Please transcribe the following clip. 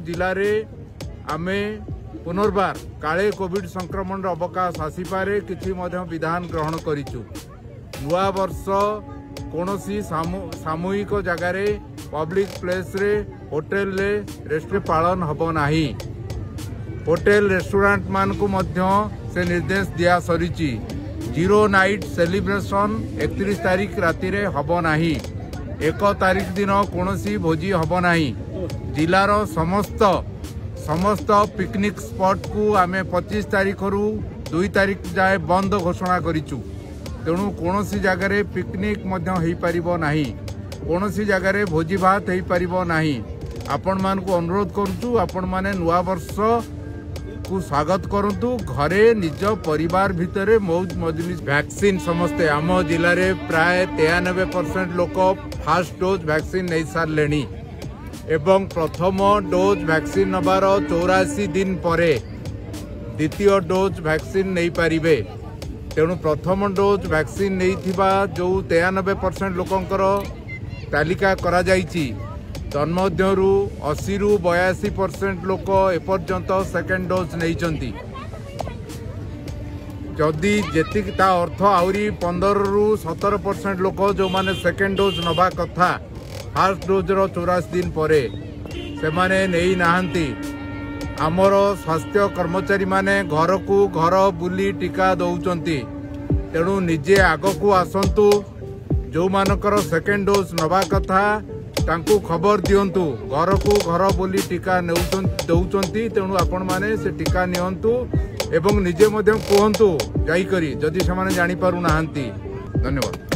जिले में आमे पुनर्बार काले कोविड संक्रमण अवकाश आसीपारे किछि विधान ग्रहण करिचु। नुआ वर्ष कोनोसी सामूहिक जगार पब्लिक प्लेस रे होटेल रे रेस्टोरेंट पालन हबो नाही। होटेल रेस्टोरेंट मान को मध्य से निर्देश दिया सरीची। जीरो नाइट सेलिब्रेशन 31 तारीख राति रे हबो नाही। 1 तारीख दिन कोनोसी भोजी हबो नाही। जिलार समस्त पिकनिक स्पॉट को आमे 25 तारीख रु 2 तारीख जाए बंद घोषणा करिचु। तेणु कोनोसी जगार पिकनिक मध्य होई परिबो नाही। कोनोसी जगार भोजी भात होई परिबो नाही। आपण मान को अनुरोध करूचु, आपण माने नुआ वर्ष को स्वागत करंतु। घरे निज परिवार भितरे मौज मजलिस वैक्सीन समस्ते आम जिले में प्राय 93% लोक फास्ट डोज वैक्सीन नहीं सारे एवं प्रथम डोज वैक्सीन नबार 84 दिन परे द्वितीय डोज वैक्सीन नहीं पारिबे। तेणु प्रथम डोज वैक्सीन नहीं थिबा जो 93% लोकंकर तालिका करा जाइछि तन्मध्यरु 80 रु 82% लोक एपर्यंत सेकेंड डोज नहीं। जदि जेतिक ता अर्थ आउरी 15 रु 17% लोक जो माने सेकेंड डोज नबा कथा फास्ट डोज रो 84 दिन परे से माने नहीं नाहंती। आमर स्वास्थ्य कर्मचारी माने घर को घर बुली टीका दौचंती। तेणु निजे आग को आसंतु। जो मानकर सेकेंड डोज नबा कथा तांकु खबर दियंतु। घर को घर बोली टीका दौचंती। तेणु आपण माने से टीका नियंतु एवं निजे मध्य कहंतु जाई करी जदि से माने जानि पारु नाहंती। धन्यवाद।